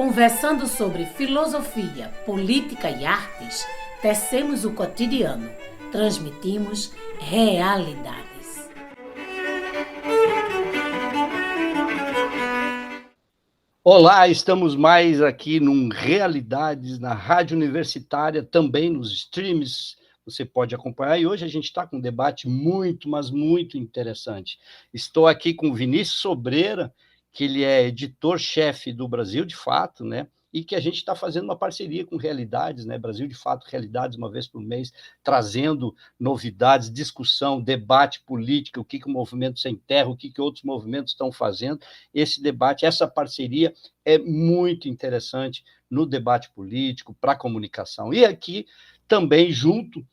Conversando sobre filosofia, política e artes, tecemos o cotidiano, transmitimos realidades. Olá, estamos mais aqui num Realidades na Rádio Universitária, também nos streams, você pode acompanhar. E hoje a gente está com um debate muito, mas muito interessante. Estou aqui com o Vinícius Sobreira, que ele é editor-chefe do Brasil de Fato, né? E que a gente está fazendo uma parceria com Realidades, né? Brasil de Fato, Realidades, uma vez por mês, trazendo novidades, discussão, debate político, o que o Movimento Sem Terra, o que outros movimentos estão fazendo. Esse debate, essa parceria é muito interessante no debate político, para a comunicação. E aqui também junto,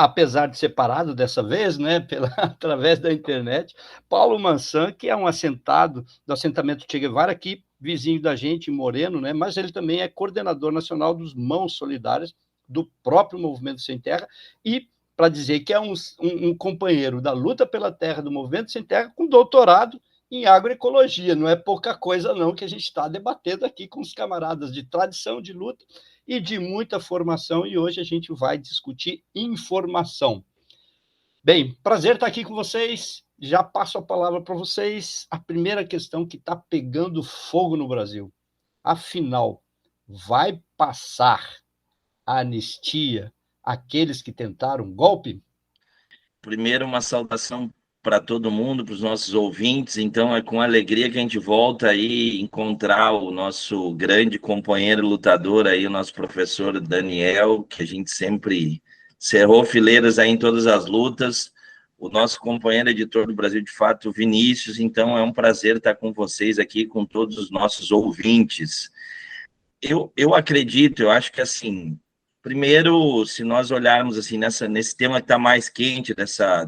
apesar de separado dessa vez, né, através da internet, Paulo Mansan, que é um assentado do assentamento Che Guevara, aqui vizinho da gente, em Moreno, né, mas ele também é coordenador nacional dos Mãos Solidárias, do próprio Movimento Sem Terra, e para dizer que é um companheiro da luta pela terra do Movimento Sem Terra, com doutorado em agroecologia. Não é pouca coisa, não, que a gente está debatendo aqui com os camaradas de tradição de luta e de muita formação, e hoje a gente vai discutir informação. Bem, prazer estar aqui com vocês. Já passo a palavra para vocês. A primeira questão que está pegando fogo no Brasil. Afinal, vai passar a anistia àqueles que tentaram golpe? Primeiro, uma saudação para todo mundo, para os nossos ouvintes. Então, é com alegria que a gente volta aí encontrar o nosso grande companheiro lutador aí, o nosso professor Daniel, que a gente sempre cerrou fileiras aí em todas as lutas. O nosso companheiro editor do Brasil de Fato, Vinícius. Então, é um prazer estar com vocês aqui, com todos os nossos ouvintes. Eu acredito, eu acho que assim, primeiro, se nós olharmos assim nesse tema que está mais quente, dessa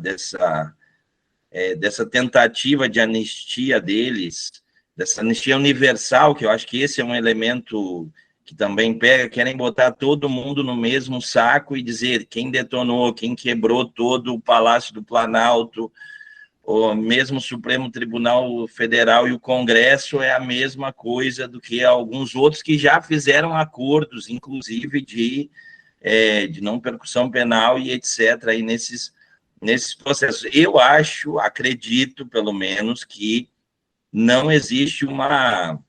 tentativa de anistia deles, dessa anistia universal, que eu acho que esse é um elemento que também pega, querem botar todo mundo no mesmo saco e dizer quem detonou, quem quebrou todo o Palácio do Planalto, o mesmo Supremo Tribunal Federal e o Congresso é a mesma coisa do que alguns outros que já fizeram acordos, inclusive de não percussão penal e etc., aí nesses processos. Eu acredito, pelo menos, que não existe uma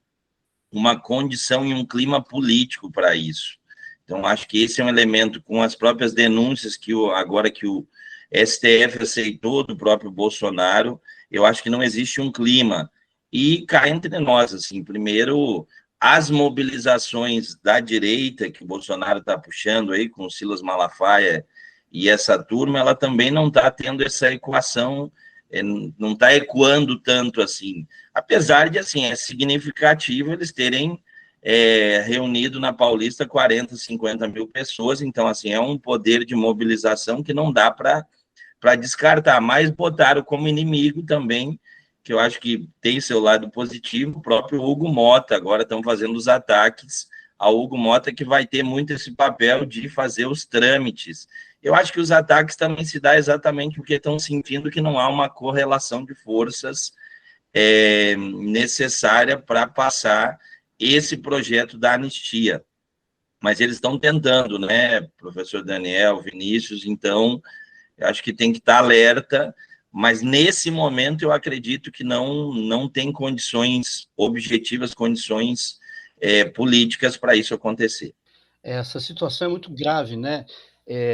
condição e um clima político para isso. Então, acho que esse é um elemento, com as próprias denúncias que agora que o STF aceitou do próprio Bolsonaro, eu acho que não existe um clima. E cá entre nós, assim, primeiro, as mobilizações da direita que o Bolsonaro está puxando aí com o Silas Malafaia e essa turma, ela também não está tendo essa equação, não está ecoando tanto assim. Apesar de, assim, é significativo eles terem reunido na Paulista 40, 50 mil pessoas, então, assim, é um poder de mobilização que não dá para descartar, mas botaram como inimigo também, que eu acho que tem seu lado positivo, o próprio Hugo Mota, agora estão fazendo os ataques ao Hugo Mota, que vai ter muito esse papel de fazer os trâmites. Eu acho que os ataques também se dão exatamente porque estão sentindo que não há uma correlação de forças necessária para passar esse projeto da anistia. Mas eles estão tentando, né, professor Daniel, Vinícius, então eu acho que tem que estar alerta, mas nesse momento eu acredito que não tem condições objetivas, condições políticas para isso acontecer. Essa situação é muito grave, né?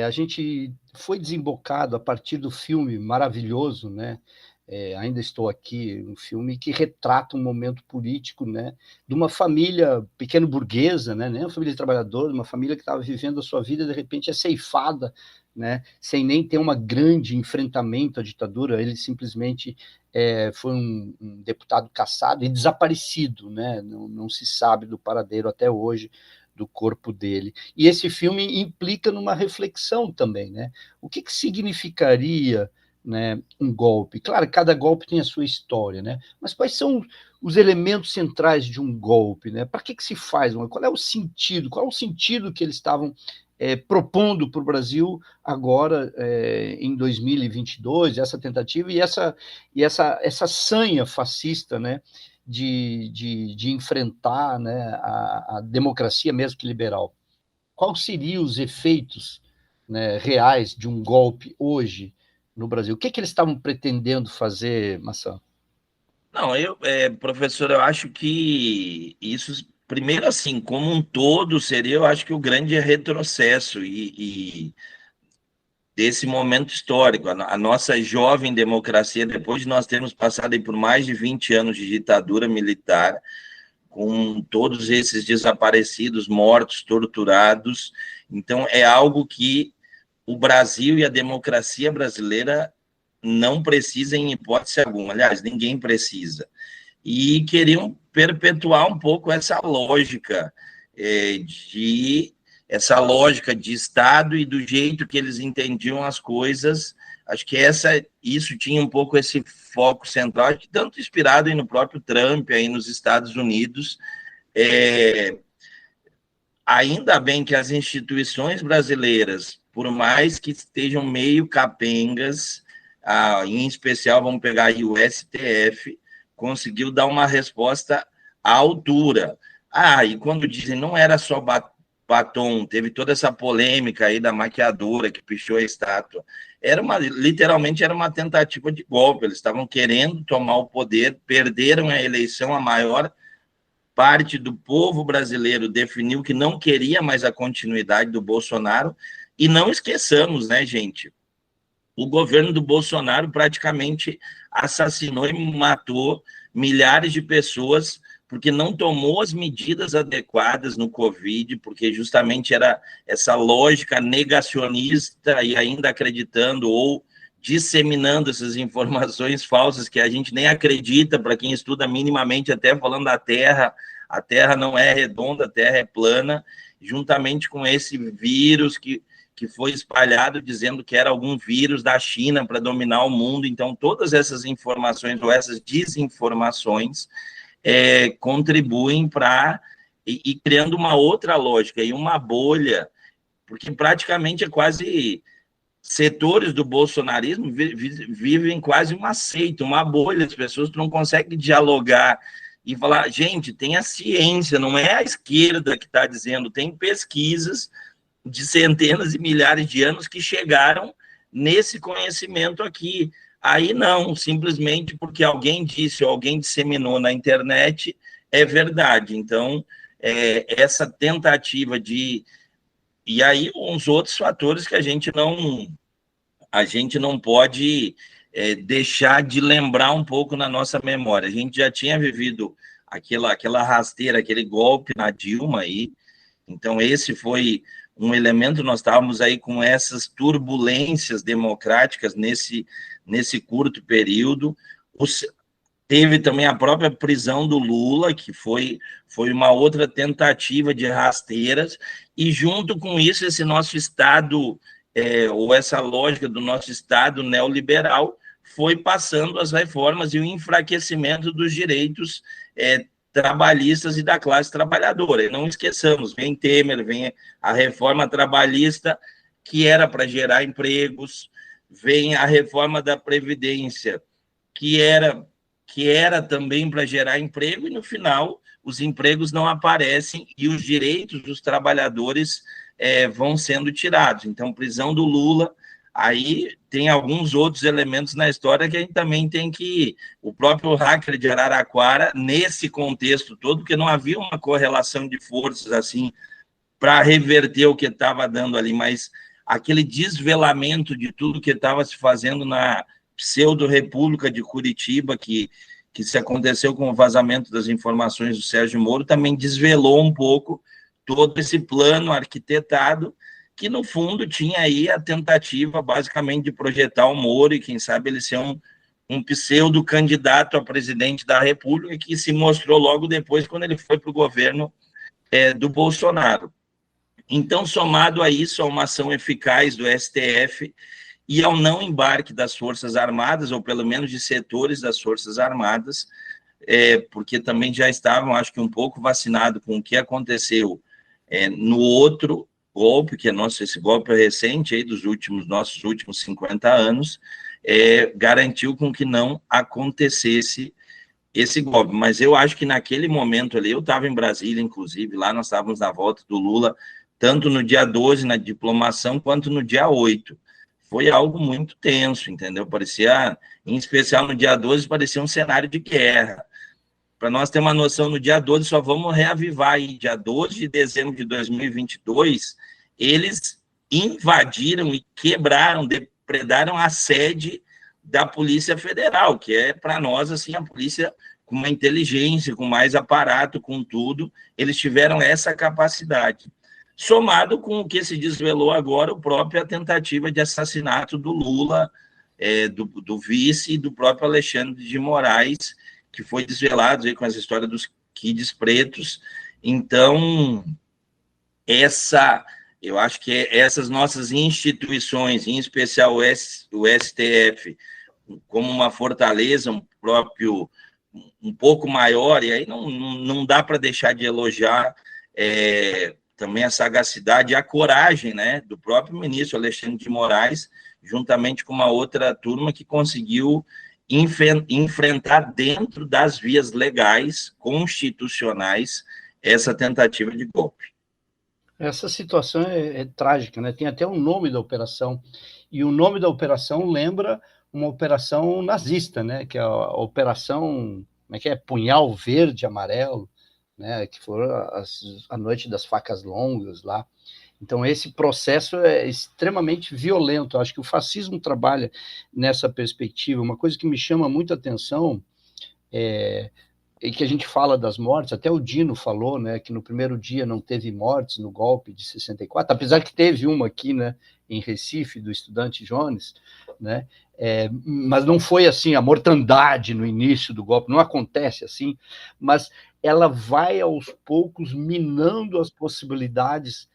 A gente foi desembocado a partir do filme maravilhoso, né? Ainda Estou Aqui, um filme que retrata um momento político, né, de uma família pequeno burguesa, né, nem uma família de trabalhador, uma família que estava vivendo a sua vida, de repente é ceifada, né, sem nem ter um grande enfrentamento à ditadura. Ele simplesmente foi um deputado cassado e desaparecido, né, não se sabe do paradeiro até hoje do corpo dele. E esse filme implica numa reflexão também, né? O que significaria, né, um golpe? Claro, cada golpe tem a sua história, né? Mas quais são os elementos centrais de um golpe, né? Para que se faz? Qual é o sentido? Qual é o sentido que eles estavam propondo para o Brasil agora, em 2022, essa tentativa e essa sanha fascista, né, de enfrentar, né, a democracia, mesmo que liberal. Quais seriam os efeitos, né, reais de um golpe hoje no Brasil? O que eles estavam pretendendo fazer, Maçã? Não, professor, eu acho que isso, primeiro assim, como um todo, seria, eu acho que o grande retrocesso e desse momento histórico. A nossa jovem democracia, depois de nós termos passado aí por mais de 20 anos de ditadura militar, com todos esses desaparecidos, mortos, torturados, então é algo que o Brasil e a democracia brasileira não precisam em hipótese alguma. Aliás, ninguém precisa. E queriam perpetuar um pouco essa lógica de Estado e do jeito que eles entendiam as coisas. Acho que isso tinha um pouco esse foco central, tanto inspirado aí no próprio Trump, aí nos Estados Unidos. Ainda bem que as instituições brasileiras, por mais que estejam meio capengas, em especial, vamos pegar aí o STF, conseguiu dar uma resposta à altura. E quando dizem não era só batom, teve toda essa polêmica aí da maquiadora que pichou a estátua. Literalmente era uma tentativa de golpe, eles estavam querendo tomar o poder, perderam a eleição, a maior parte do povo brasileiro definiu que não queria mais a continuidade do Bolsonaro, e não esqueçamos, né, gente, o governo do Bolsonaro praticamente assassinou e matou milhares de pessoas porque não tomou as medidas adequadas no Covid, porque justamente era essa lógica negacionista e ainda acreditando ou disseminando essas informações falsas que a gente nem acredita, para quem estuda minimamente, até falando da Terra, a Terra não é redonda, a Terra é plana, juntamente com esse vírus que foi espalhado dizendo que era algum vírus da China para dominar o mundo. Então, todas essas informações ou essas desinformações contribuem para ir criando uma outra lógica e uma bolha, porque praticamente é quase setores do bolsonarismo vivem quase uma seita, uma bolha, as pessoas não conseguem dialogar e falar, gente, tem a ciência, não é a esquerda que está dizendo, tem pesquisas de centenas e milhares de anos que chegaram nesse conhecimento aqui. Aí não, simplesmente porque alguém disse ou alguém disseminou na internet, é verdade. Então, essa tentativa de... E aí, uns outros fatores que a gente não pode deixar de lembrar um pouco na nossa memória. A gente já tinha vivido aquela rasteira, aquele golpe na Dilma aí, então esse foi um elemento, nós estávamos aí com essas turbulências democráticas nesse curto período. Teve também a própria prisão do Lula, que foi uma outra tentativa de rasteiras, e junto com isso, esse nosso Estado, ou essa lógica do nosso Estado neoliberal, foi passando as reformas e o enfraquecimento dos direitos trabalhistas e da classe trabalhadora. E não esqueçamos, vem Temer, vem a reforma trabalhista, que era para gerar empregos, vem a reforma da Previdência, que era também para gerar emprego, e no final os empregos não aparecem e os direitos dos trabalhadores vão sendo tirados. Então, prisão do Lula, aí tem alguns outros elementos na história que a gente também tem que... O próprio hacker de Araraquara, nesse contexto todo, porque não havia uma correlação de forças assim para reverter o que estava dando ali, mas aquele desvelamento de tudo que estava se fazendo na pseudo-república de Curitiba, que se aconteceu com o vazamento das informações do Sérgio Moro, também desvelou um pouco todo esse plano arquitetado, que no fundo tinha aí a tentativa basicamente de projetar o Moro e quem sabe ele ser um pseudo-candidato a presidente da República, que se mostrou logo depois quando ele foi para o governo do Bolsonaro. Então, somado a isso, a uma ação eficaz do STF e ao não embarque das Forças Armadas, ou pelo menos de setores das Forças Armadas, porque também já estavam, acho que um pouco vacinados com o que aconteceu no outro golpe, que é esse golpe recente aí dos nossos últimos 50 anos, garantiu com que não acontecesse esse golpe. Mas eu acho que naquele momento ali, eu estava em Brasília, inclusive, lá nós estávamos na volta do Lula, tanto no dia 12, na diplomação, quanto no dia 8. Foi algo muito tenso, entendeu? Parecia, em especial no dia 12, parecia um cenário de guerra. Para nós ter uma noção, no dia 12, só vamos reavivar aí, dia 12 de dezembro de 2022, eles invadiram e quebraram, depredaram a sede da Polícia Federal, que é, para nós, assim, a polícia com uma inteligência, com mais aparato, com tudo, eles tiveram essa capacidade. Somado com o que se desvelou agora, a própria tentativa de assassinato do Lula, do vice e do próprio Alexandre de Moraes, que foi desvelado aí com essa história dos kids pretos. Então, eu acho que essas nossas instituições, em especial o STF, como uma fortaleza, um pouco maior, e aí não dá para deixar de elogiar também a sagacidade e a coragem, né, do próprio ministro Alexandre de Moraes, juntamente com uma outra turma que conseguiu enfrentar dentro das vias legais, constitucionais, essa tentativa de golpe. Essa situação é trágica, né? Tem até um nome da operação, e o nome da operação lembra uma operação nazista, né? Que é a operação, como é que é? Punhal Verde Amarelo, né? Que foi a noite das facas longas lá. Então, esse processo é extremamente violento. Eu acho que o fascismo trabalha nessa perspectiva. Uma coisa que me chama muita atenção e que a gente fala das mortes, até o Dino falou, né, que no primeiro dia não teve mortes no golpe de 64, apesar que teve uma aqui, né, em Recife, do estudante Jones, né, mas não foi assim a mortandade no início do golpe, não acontece assim, mas ela vai aos poucos minando as possibilidades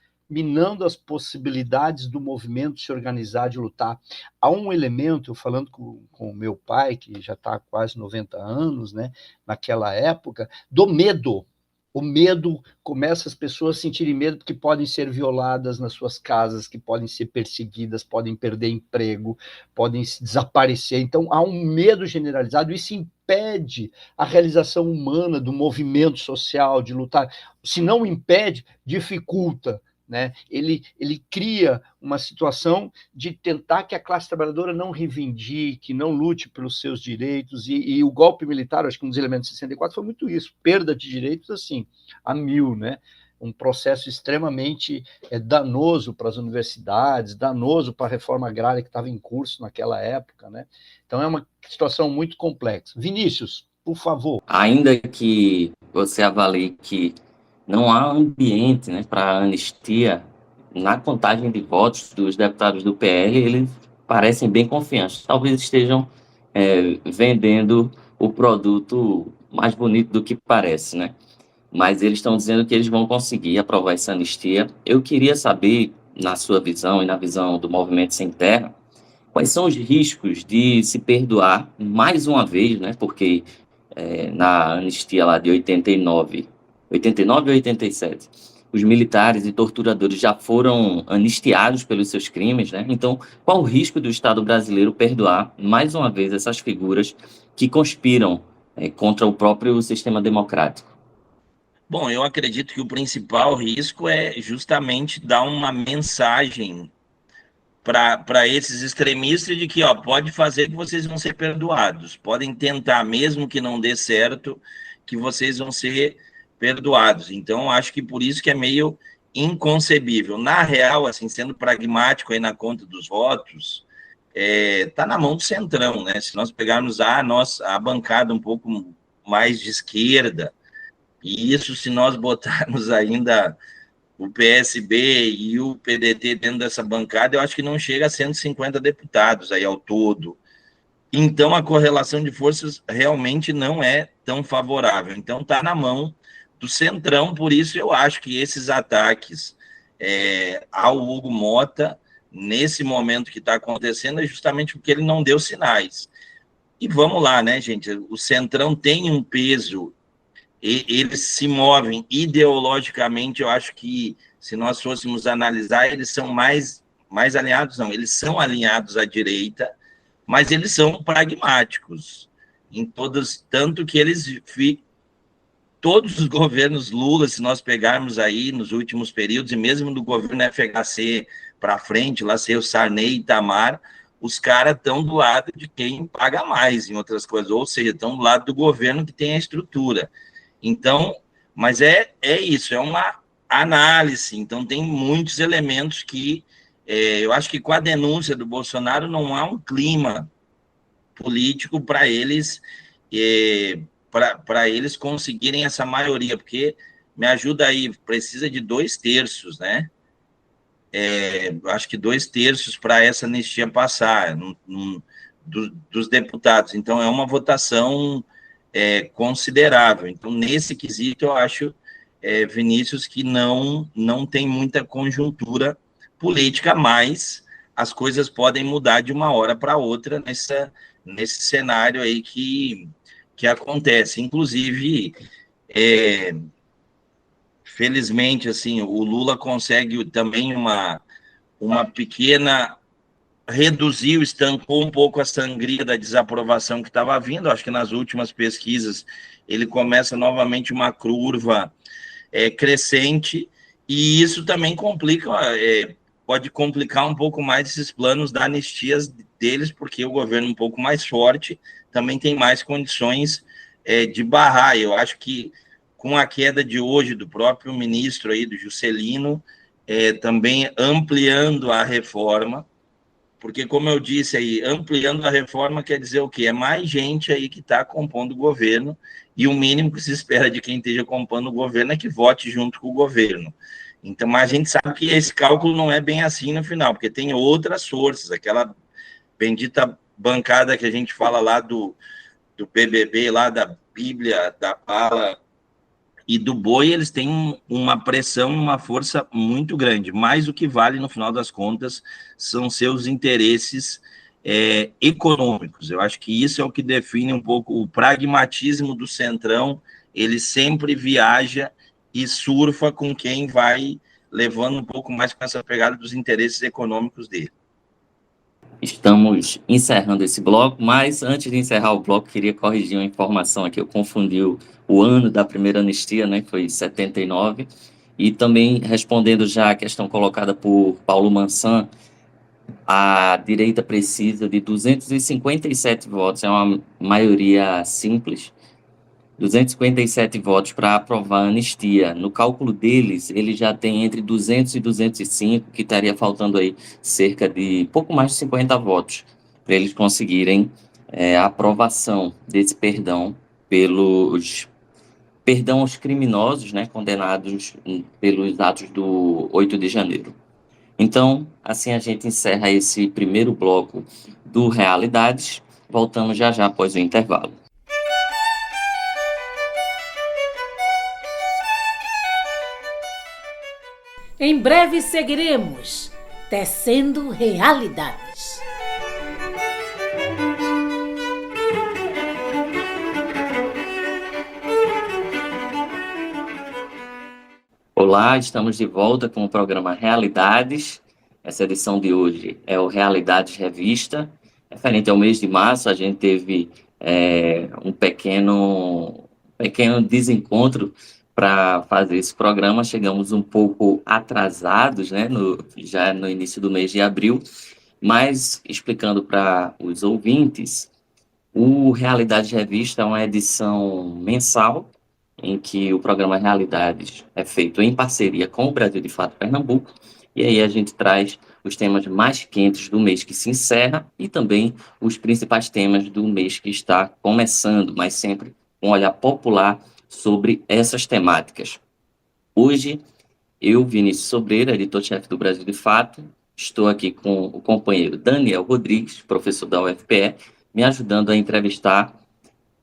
do movimento se organizar, de lutar. Há um elemento, falando com o meu pai, que já está há quase 90 anos, né, naquela época, do medo. O medo começa as pessoas a sentirem medo porque podem ser violadas nas suas casas, que podem ser perseguidas, podem perder emprego, podem desaparecer. Então, há um medo generalizado, e isso impede a realização humana do movimento social, de lutar. Se não impede, dificulta. Né? Ele cria uma situação de tentar que a classe trabalhadora não reivindique, não lute pelos seus direitos, e o golpe militar, acho que um dos elementos de 64 foi muito isso, perda de direitos assim, a mil, né? Um processo extremamente danoso para as universidades, danoso para a reforma agrária que estava em curso naquela época, né? Então é uma situação muito complexa. Vinícius, por favor. Ainda que você avalie que não há ambiente, né, para anistia, na contagem de votos dos deputados do PL, eles parecem bem confiantes. Talvez estejam vendendo o produto mais bonito do que parece, né? Mas eles estão dizendo que eles vão conseguir aprovar essa anistia. Eu queria saber, na sua visão e na visão do Movimento Sem Terra, quais são os riscos de se perdoar mais uma vez, né? Porque na anistia lá de 89 ou 87, os militares e torturadores já foram anistiados pelos seus crimes, né? Então, qual o risco do Estado brasileiro perdoar mais uma vez essas figuras que conspiram contra o próprio sistema democrático? Bom, eu acredito que o principal risco é justamente dar uma mensagem para esses extremistas de que, pode fazer que vocês vão ser perdoados, podem tentar, mesmo que não dê certo, que vocês vão ser perdoados. Então, acho que por isso que é meio inconcebível. Na real, assim, sendo pragmático aí na conta dos votos, tá na mão do Centrão, né? Se nós pegarmos a bancada um pouco mais de esquerda, e isso se nós botarmos ainda o PSB e o PDT dentro dessa bancada, eu acho que não chega a 150 deputados aí ao todo. Então, a correlação de forças realmente não é tão favorável. Então, está na mão do Centrão, por isso eu acho que esses ataques ao Hugo Mota, nesse momento que está acontecendo, é justamente porque ele não deu sinais. E vamos lá, né, gente? O Centrão tem um peso, eles se movem ideologicamente, eu acho que, se nós fôssemos analisar, eles são mais alinhados, não, eles são alinhados à direita, mas eles são pragmáticos. em todos, tanto que todos os governos Lula, se nós pegarmos aí nos últimos períodos, e mesmo do governo FHC para frente, lá ser o Sarney e Itamar, os caras estão do lado de quem paga mais, em outras coisas, ou seja, estão do lado do governo que tem a estrutura. Então, mas é isso, é uma análise, então tem muitos elementos que eu acho que com a denúncia do Bolsonaro não há um clima político para eles para eles conseguirem essa maioria, porque me ajuda aí, precisa de 2/3, né? Acho que 2/3 para essa anistia passar dos deputados. Então, é uma votação considerável. Então, nesse quesito, eu acho, Vinícius, que não tem muita conjuntura política, mas as coisas podem mudar de uma hora para outra nesse cenário aí que acontece. Inclusive, felizmente, assim, o Lula consegue também uma pequena... reduziu, estancou um pouco a sangria da desaprovação que estava vindo. Acho que nas últimas pesquisas ele começa novamente uma curva crescente, e isso também pode complicar um pouco mais esses planos da anistia deles, porque o governo um pouco mais forte também tem mais condições de barrar. Eu acho que com a queda de hoje do próprio ministro aí, do Juscelino, também ampliando a reforma, porque, como eu disse aí, ampliando a reforma quer dizer o quê? É mais gente aí que está compondo o governo, e o mínimo que se espera de quem esteja compondo o governo é que vote junto com o governo. Então, mas a gente sabe que esse cálculo não é bem assim no final, porque tem outras forças, aquela bendita bancada que a gente fala lá do BBB, lá da Bíblia, da Bala e do Boi, eles têm uma pressão, uma força muito grande, mas o que vale, no final das contas, são seus interesses econômicos. Eu acho que isso é o que define um pouco o pragmatismo do Centrão. Ele sempre viaja e surfa com quem vai levando um pouco mais com essa pegada dos interesses econômicos dele. Estamos encerrando esse bloco, mas antes de encerrar o bloco, queria corrigir uma informação aqui. Eu confundi o ano da primeira anistia, né? Foi 79. E também, respondendo já a questão colocada por Paulo Mansan, a direita precisa de 257 votos, é uma maioria simples, 257 votos para aprovar a anistia. No cálculo deles, ele já tem entre 200 e 205, que estaria faltando aí cerca de pouco mais de 50 votos, para eles conseguirem a aprovação desse perdão aos criminosos, né, condenados pelos atos do 8 de janeiro. Então, assim a gente encerra esse primeiro bloco do Realidades. Voltamos já após o intervalo. Em breve seguiremos tecendo realidades. Olá, estamos de volta com o programa Realidades. Essa edição de hoje é o Realidades Revista. Referente ao mês de março, a gente teve um pequeno desencontro para fazer esse programa. Chegamos um pouco atrasados, né, já no início do mês de abril, mas explicando para os ouvintes, o Realidades Revista é uma edição mensal em que o programa Realidades é feito em parceria com o Brasil de Fato Pernambuco, e aí a gente traz os temas mais quentes do mês que se encerra e também os principais temas do mês que está começando, mas sempre com um olhar popular sobre essas temáticas. Hoje, eu, Vinícius Sobreira, editor-chefe do Brasil de Fato, estou aqui com o companheiro Daniel Rodrigues, professor da UFPE, me ajudando a entrevistar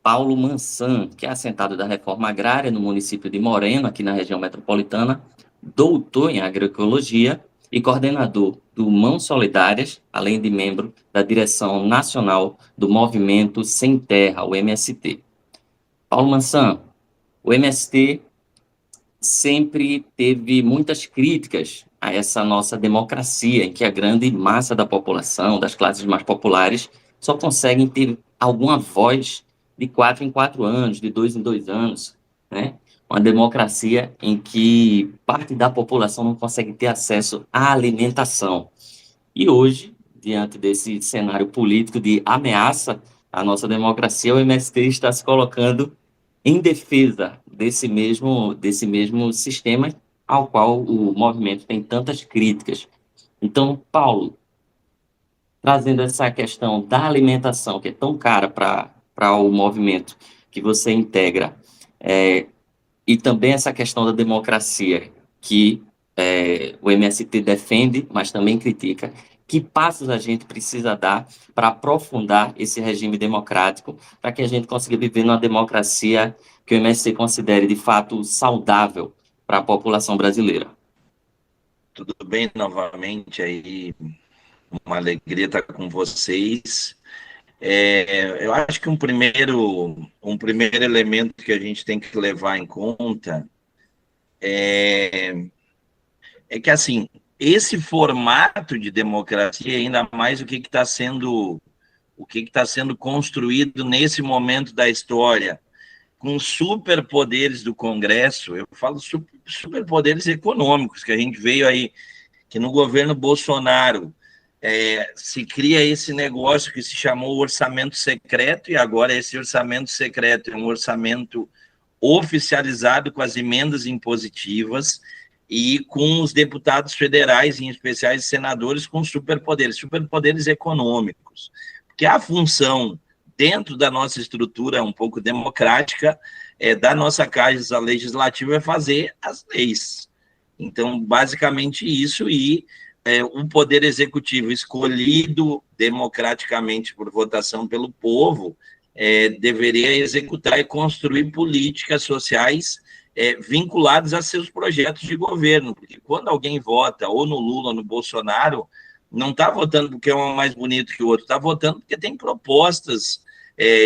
Paulo Mansan, que é assentado da Reforma Agrária no município de Moreno, aqui na região metropolitana, doutor em agroecologia e coordenador do Mãos Solidárias, além de membro da direção nacional do Movimento Sem Terra, o MST. Paulo Mansan, o MST sempre teve muitas críticas a essa nossa democracia, em que a grande massa da população, das classes mais populares, só conseguem ter alguma voz de 4 em 4 anos, de 2 em 2 anos, né? Uma democracia em que parte da população não consegue ter acesso à alimentação. E hoje, diante desse cenário político de ameaça à nossa democracia, o MST está se colocando em defesa desse mesmo sistema ao qual o movimento tem tantas críticas. Então, Paulo, trazendo essa questão da alimentação, que é tão cara para o movimento que você integra, e também essa questão da democracia, que o MST defende, mas também critica, que passos a gente precisa dar para aprofundar esse regime democrático, para que a gente consiga viver numa democracia que o MST considere, de fato, saudável para a população brasileira? Tudo bem novamente aí, uma alegria estar com vocês. Eu acho que um primeiro elemento que a gente tem que levar em conta é que, assim, esse formato de democracia, ainda mais o que está sendo construído nesse momento da história, com superpoderes do Congresso, eu falo superpoderes econômicos, que a gente veio aí, que no governo Bolsonaro se cria esse negócio que se chamou orçamento secreto, e agora esse orçamento secreto é um orçamento oficializado com as emendas impositivas e com os deputados federais, em especial os senadores, com superpoderes econômicos. Porque a função, dentro da nossa estrutura um pouco democrática, da nossa casa legislativa, é fazer as leis. Então, basicamente isso, e o poder executivo escolhido democraticamente por votação pelo povo deveria executar e construir políticas sociais vinculadas a seus projetos de governo, porque quando alguém vota ou no Lula ou no Bolsonaro, não está votando porque é um mais bonito que o outro, está votando porque tem propostas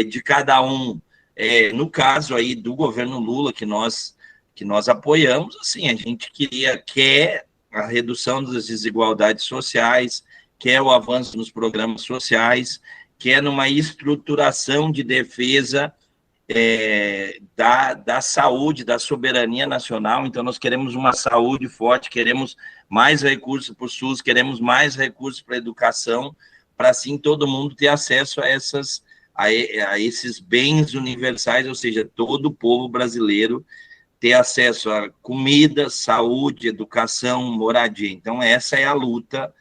de cada um. No caso aí do governo Lula, que nós apoiamos, assim, a gente quer a redução das desigualdades sociais, quer o avanço nos programas sociais, quer numa estruturação de defesa da saúde, da soberania nacional. Então, nós queremos uma saúde forte, queremos mais recursos para o SUS, queremos mais recursos para a educação, para assim todo mundo ter acesso a esses bens universais, ou seja, todo o povo brasileiro ter acesso a comida, saúde, educação, moradia. Então, essa é a luta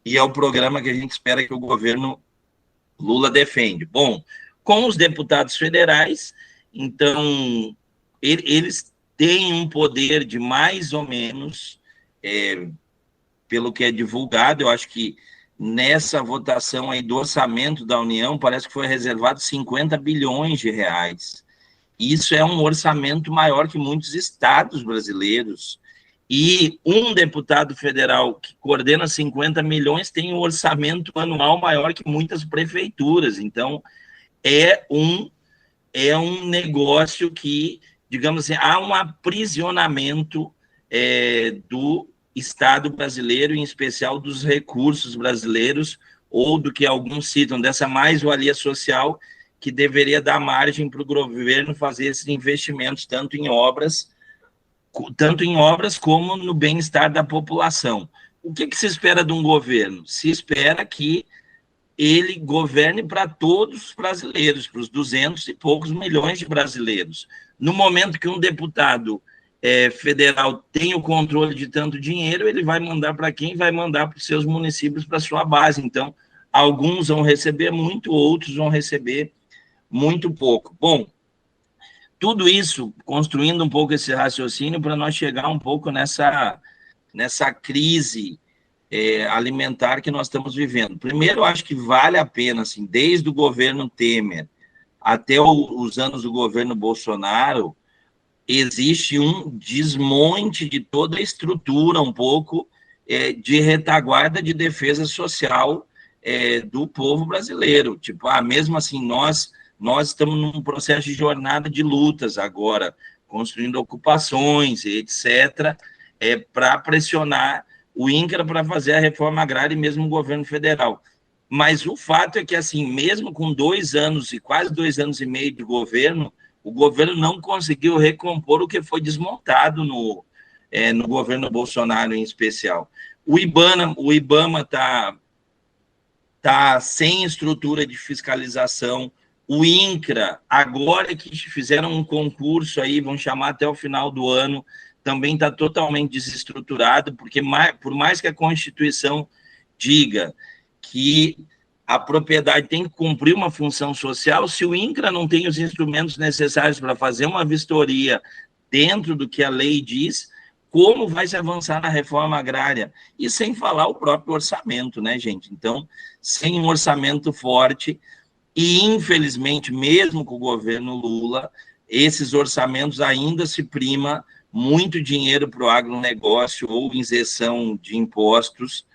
e é o programa que a gente espera que o governo Lula defende. Bom, com os deputados federais, então, eles têm um poder de mais ou menos, pelo que é divulgado, eu acho que nessa votação aí do orçamento da União, parece que foi reservado 50 bilhões de reais. Isso é um orçamento maior que muitos estados brasileiros. E um deputado federal que coordena 50 milhões tem um orçamento anual maior que muitas prefeituras. Então, é um negócio que, digamos assim, há um aprisionamento do Estado brasileiro, em especial dos recursos brasileiros, ou do que alguns citam, dessa mais-valia social, que deveria dar margem para o governo fazer esses investimentos, tanto em obras como no bem-estar da população. O que se espera de um governo? Se espera que ele governe para todos os brasileiros, para os 200 e poucos milhões de brasileiros. No momento que um deputado federal tem o controle de tanto dinheiro, ele vai mandar para quem? Vai mandar para os seus municípios, para a sua base. Então, alguns vão receber muito, outros vão receber muito pouco. Bom, tudo isso construindo um pouco esse raciocínio para nós chegar um pouco nessa crise alimentar que nós estamos vivendo. Primeiro, eu acho que vale a pena, assim, desde o governo Temer até os anos do governo Bolsonaro, existe um desmonte de toda a estrutura, um pouco de retaguarda de defesa social do povo brasileiro. Tipo, mesmo assim, nós estamos num processo de jornada de lutas agora, construindo ocupações, etc., para pressionar o INCRA para fazer a reforma agrária e mesmo o governo federal. Mas o fato é que, assim, mesmo com 2 anos e quase 2 anos e meio de governo, o governo não conseguiu recompor o que foi desmontado no governo Bolsonaro, em especial. O IBAMA tá sem estrutura de fiscalização. O INCRA, agora que fizeram um concurso aí, vão chamar até o final do ano, também está totalmente desestruturado, porque por mais que a Constituição diga que a propriedade tem que cumprir uma função social, se o INCRA não tem os instrumentos necessários para fazer uma vistoria dentro do que a lei diz, como vai se avançar na reforma agrária? E sem falar o próprio orçamento, né, gente? Então, sem um orçamento forte, e infelizmente, mesmo com o governo Lula, esses orçamentos ainda se prima muito dinheiro para o agronegócio ou isenção de impostos,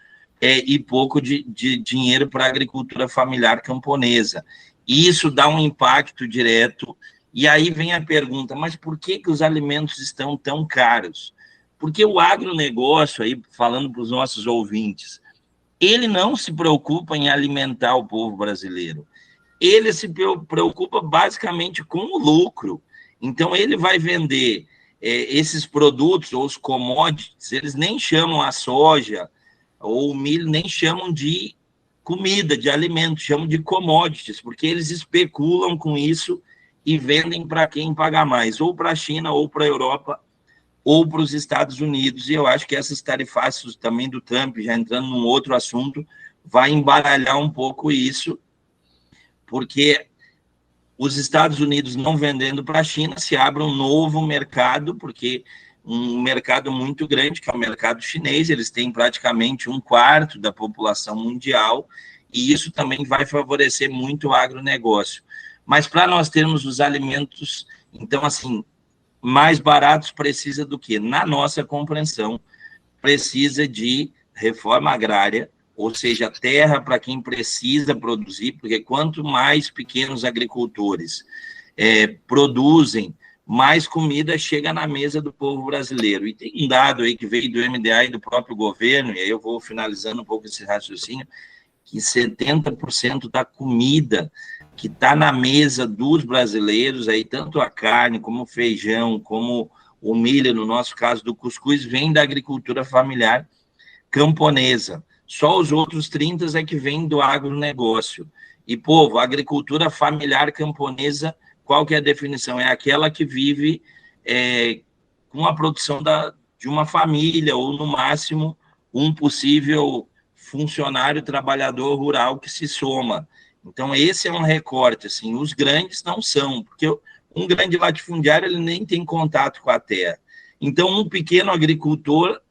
e pouco de dinheiro para a agricultura familiar camponesa. Isso dá um impacto direto. E aí vem a pergunta, mas por que os alimentos estão tão caros? Porque o agronegócio, aí, falando para os nossos ouvintes, ele não se preocupa em alimentar o povo brasileiro. Ele se preocupa basicamente com o lucro. Então, ele vai vender esses produtos, ou os commodities, eles nem chamam a soja ou o milho, nem chamam de comida, de alimento, chamam de commodities, porque eles especulam com isso e vendem para quem paga mais, ou para a China, ou para a Europa, ou para os Estados Unidos. E eu acho que essas tarifaças também do Trump, já entrando num outro assunto, vai embaralhar um pouco isso, porque os Estados Unidos não vendendo para a China, se abre um novo mercado, porque um mercado muito grande, que é o mercado chinês, eles têm praticamente 1/4 da população mundial, e isso também vai favorecer muito o agronegócio. Mas para nós termos os alimentos, então, assim, mais baratos, precisa do quê? Na nossa compreensão, precisa de reforma agrária, ou seja, terra para quem precisa produzir, porque quanto mais pequenos agricultores produzem, mais comida chega na mesa do povo brasileiro. E tem um dado aí que veio do MDA e do próprio governo, e aí eu vou finalizando um pouco esse raciocínio, que 70% da comida que está na mesa dos brasileiros, aí, tanto a carne, como o feijão, como o milho, no nosso caso do cuscuz, vem da agricultura familiar camponesa. Só os outros 30% é que vem do agronegócio. E, povo, a agricultura familiar camponesa, qual que é a definição? É aquela que vive com a produção de uma família, ou, no máximo, um possível funcionário trabalhador rural que se soma. Então, esse é um recorte, assim, os grandes não são, porque um grande latifundiário, ele nem tem contato com a terra. Então, um pequeno agricultor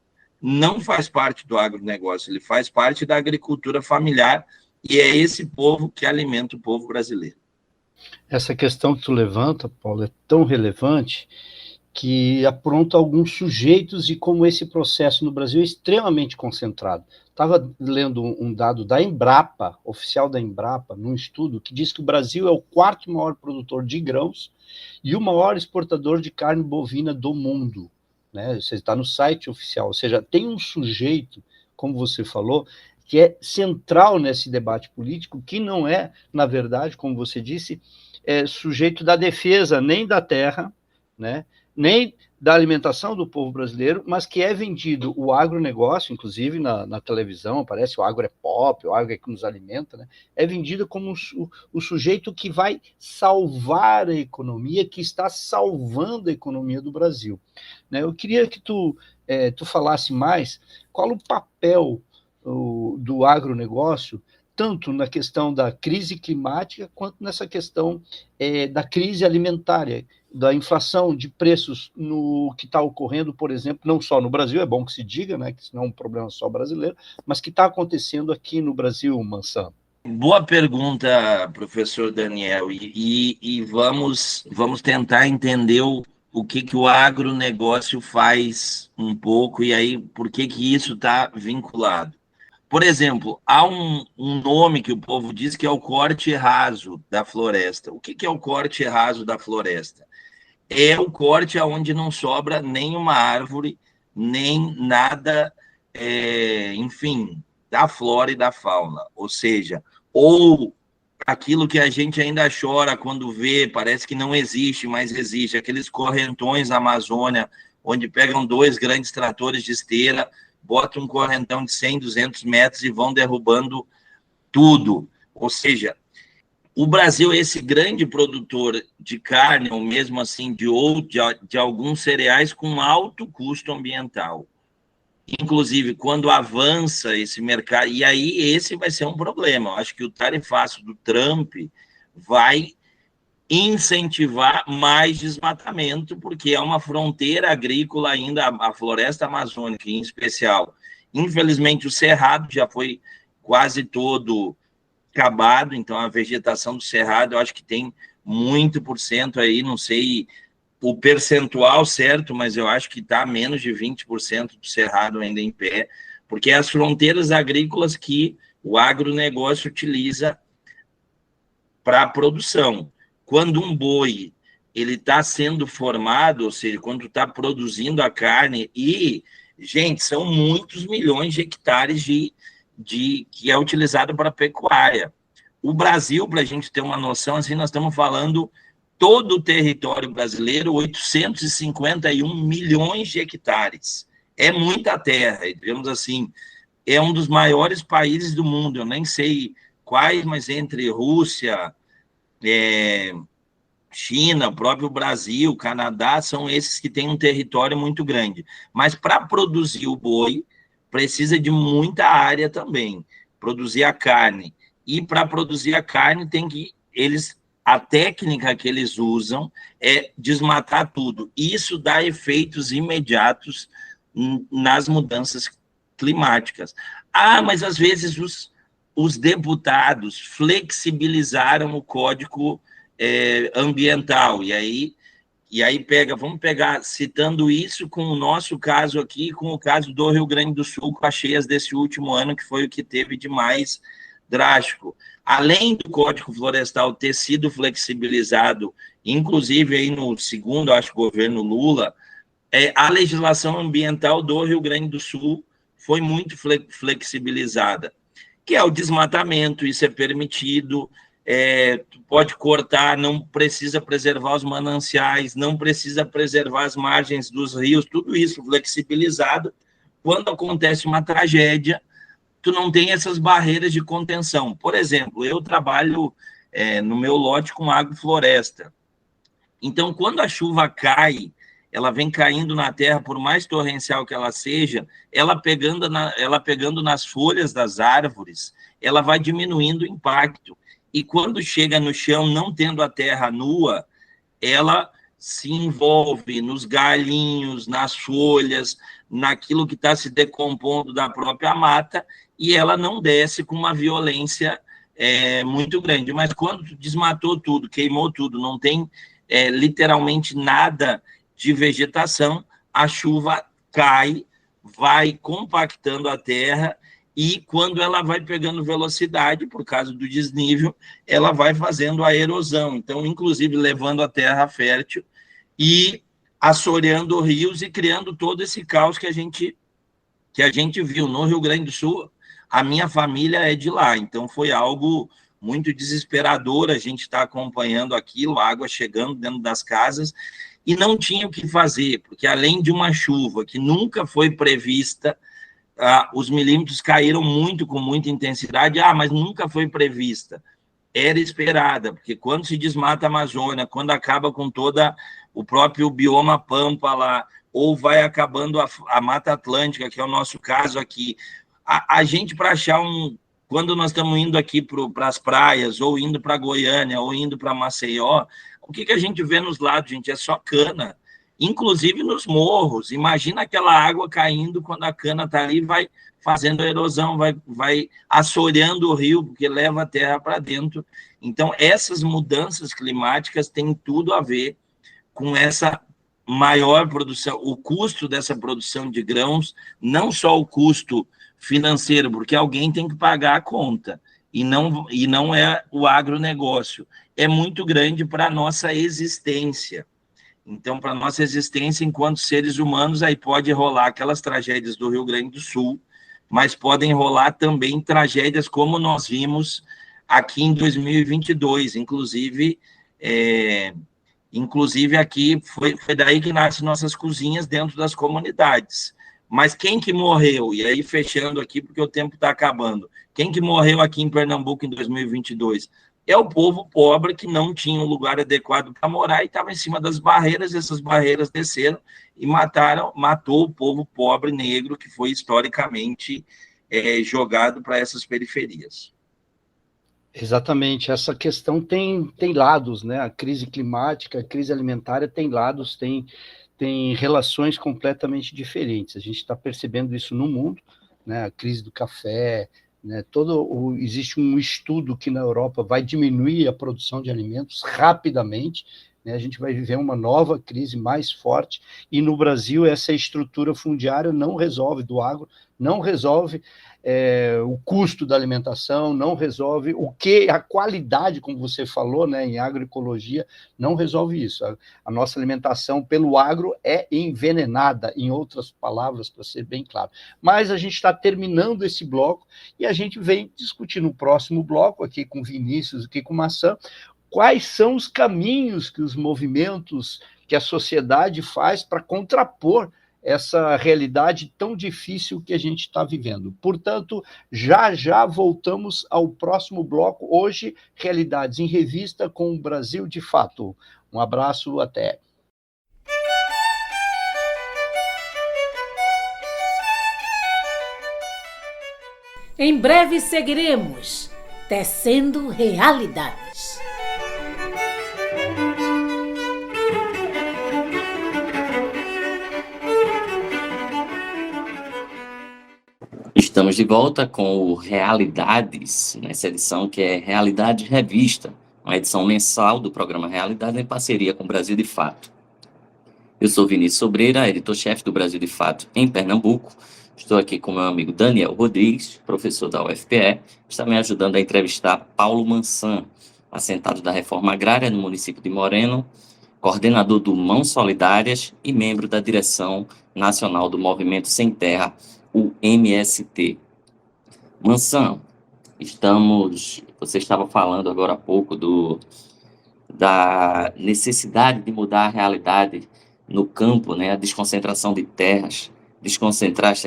não faz parte do agronegócio, ele faz parte da agricultura familiar, e é esse povo que alimenta o povo brasileiro. Essa questão que tu levanta, Paulo, é tão relevante que apronta alguns sujeitos de como esse processo no Brasil é extremamente concentrado. Estava lendo um dado da Embrapa, oficial da Embrapa, num estudo que diz que o Brasil é o 4º maior produtor de grãos e o maior exportador de carne bovina do mundo. Né? Você está no site oficial, ou seja, tem um sujeito, como você falou, que é central nesse debate político, que não é, na verdade, como você disse, sujeito da defesa nem da terra, né? Nem da alimentação do povo brasileiro, mas que é vendido o agronegócio, inclusive na televisão, aparece o agro é pop, o agro é que nos alimenta, né? É vendido como o sujeito que vai salvar a economia, que está salvando a economia do Brasil. Né? Eu queria que tu falasse mais qual o papel do agronegócio, tanto na questão da crise climática, quanto nessa questão da crise alimentar, da inflação de preços no que está ocorrendo, por exemplo, não só no Brasil, é bom que se diga, né, que isso não é um problema só brasileiro, mas que está acontecendo aqui no Brasil, Mansan. Boa pergunta, professor Daniel, e vamos tentar entender o que o agronegócio faz um pouco, e aí por que isso está vinculado. Por exemplo, há um nome que o povo diz que é o corte raso da floresta. O que é o corte raso da floresta? É o corte onde não sobra nenhuma árvore, nem nada, enfim, da flora e da fauna. Ou seja, ou aquilo que a gente ainda chora quando vê, parece que não existe, mas existe, aqueles correntões na Amazônia, onde pegam 2 grandes tratores de esteira, botam um correntão de 100, 200 metros e vão derrubando tudo. Ou seja, o Brasil é esse grande produtor de carne, ou mesmo assim de alguns cereais com alto custo ambiental. Inclusive, quando avança esse mercado, e aí esse vai ser um problema. Eu acho que o tarifaço do Trump vai incentivar mais desmatamento, porque é uma fronteira agrícola ainda, a floresta amazônica em especial. Infelizmente, o cerrado já foi quase todo acabado, então a vegetação do cerrado, eu acho que tem muito por cento aí, não sei o percentual certo, mas eu acho que está menos de 20% do cerrado ainda em pé, porque é as fronteiras agrícolas que o agronegócio utiliza para a produção. Quando um boi ele está sendo formado, ou seja, quando está produzindo a carne, e, gente, são muitos milhões de hectares que é utilizado para pecuária. O Brasil, para a gente ter uma noção, assim, nós estamos falando todo o território brasileiro, 851 milhões de hectares. É muita terra, digamos assim, é um dos maiores países do mundo, eu nem sei quais, mas entre Rússia, China, o próprio Brasil, Canadá, são esses que têm um território muito grande. Mas para produzir o boi, precisa de muita área também, produzir a carne. E para produzir a carne, a técnica que eles usam é desmatar tudo. Isso dá efeitos imediatos nas mudanças climáticas. Mas às vezes os deputados flexibilizaram o Código ambiental, e aí vamos pegar, citando isso com o nosso caso aqui, com o caso do Rio Grande do Sul, com as cheias desse último ano, que foi o que teve de mais drástico. Além do Código Florestal ter sido flexibilizado, inclusive aí no segundo, acho, governo Lula, a legislação ambiental do Rio Grande do Sul foi muito flexibilizada, que é o desmatamento, isso é permitido, tu pode cortar, não precisa preservar os mananciais, não precisa preservar as margens dos rios, tudo isso flexibilizado. Quando acontece uma tragédia, tu não tem essas barreiras de contenção. Por exemplo, eu trabalho no meu lote com agrofloresta. Então, quando a chuva cai, ela vem caindo na terra, por mais torrencial que ela seja, ela pegando nas folhas das árvores, ela vai diminuindo o impacto. E quando chega no chão, não tendo a terra nua, ela se envolve nos galhinhos, nas folhas, naquilo que está se decompondo da própria mata, e ela não desce com uma violência muito grande. Mas quando desmatou tudo, queimou tudo, não tem literalmente nada de vegetação, a chuva cai, vai compactando a terra, e quando ela vai pegando velocidade, por causa do desnível, ela vai fazendo a erosão, então, inclusive, levando a terra fértil e assoreando rios e criando todo esse caos que a gente viu no Rio Grande do Sul. A minha família é de lá, então foi algo muito desesperador, a gente está acompanhando aquilo, a água chegando dentro das casas, e não tinha o que fazer, porque além de uma chuva que nunca foi prevista, os milímetros caíram muito, com muita intensidade, mas nunca foi prevista. Era esperada, porque quando se desmata a Amazônia, quando acaba com toda o próprio bioma pampa lá, ou vai acabando a Mata Atlântica, que é o nosso caso aqui, a gente, para achar quando nós estamos indo aqui para as praias, ou indo para Goiânia, ou indo para Maceió, o que a gente vê nos lados, gente? É só cana. Inclusive nos morros. Imagina aquela água caindo quando a cana está ali, vai fazendo a erosão, vai assoreando o rio, porque leva a terra para dentro. Então, essas mudanças climáticas têm tudo a ver com essa maior produção, o custo dessa produção de grãos, não só o custo financeiro, porque alguém tem que pagar a conta, e não é o agronegócio. É muito grande para a nossa existência. Então, para a nossa existência enquanto seres humanos, aí pode rolar aquelas tragédias do Rio Grande do Sul, mas podem rolar também tragédias como nós vimos aqui em 2022, inclusive aqui foi daí que nascem nossas cozinhas dentro das comunidades. Mas quem que morreu? E aí, fechando aqui, porque o tempo está acabando. Quem que morreu aqui em Pernambuco em 2022? É o povo pobre que não tinha um lugar adequado para morar e estava em cima das barreiras, essas barreiras desceram e matou o povo pobre negro que foi historicamente jogado para essas periferias. Exatamente, essa questão tem lados, né? A crise climática, a crise alimentar tem lados, tem relações completamente diferentes. A gente está percebendo isso no mundo, né? A crise do café, né? Existe um estudo que na Europa vai diminuir a produção de alimentos rapidamente, né? A gente vai viver uma nova crise mais forte, e no Brasil essa estrutura fundiária não resolve, do agro, não resolve o custo da alimentação, não resolve a qualidade, como você falou, né, em agroecologia, não resolve isso. A nossa alimentação pelo agro é envenenada, em outras palavras, para ser bem claro. Mas a gente está terminando esse bloco e a gente vem discutir no próximo bloco, aqui com Vinícius, aqui com Maçã, quais são os caminhos que os movimentos, que a sociedade faz para contrapor essa realidade tão difícil que a gente está vivendo. Portanto, já voltamos ao próximo bloco, hoje, Realidades em Revista com o Brasil de Fato. Um abraço, até. Em breve seguiremos tecendo realidades. Estamos de volta com o Realidades, nessa edição que é Realidade Revista, uma edição mensal do programa Realidade em parceria com o Brasil de Fato. Eu sou Vinícius Sobreira, editor-chefe do Brasil de Fato em Pernambuco. Estou aqui com meu amigo Daniel Rodrigues, professor da UFPE, que está me ajudando a entrevistar Paulo Mansan, assentado da Reforma Agrária no município de Moreno, coordenador do Mãos Solidárias e membro da direção nacional do Movimento Sem Terra, o MST. Mansan, você estava falando agora há pouco da necessidade de mudar a realidade no campo, né? A desconcentração de terras,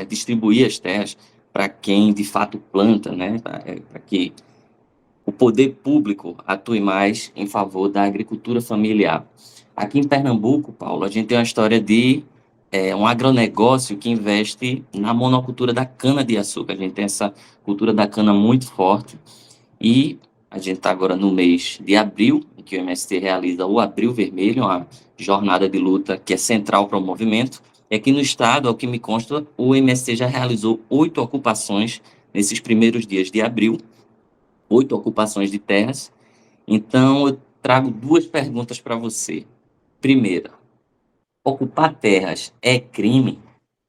distribuir as terras para quem de fato planta, né? Para que o poder público atue mais em favor da agricultura familiar. Aqui em Pernambuco, Paulo, a gente tem uma história de um agronegócio que investe na monocultura da cana-de-açúcar. A gente tem essa cultura da cana muito forte e a gente está agora no mês de abril, em que o MST realiza o Abril Vermelho, uma jornada de luta que é central para o movimento. E aqui no estado, ao que me consta, o MST já realizou 8 ocupações nesses primeiros dias de abril, 8 ocupações de terras. Então, eu trago 2 perguntas para você. Primeira, ocupar terras é crime,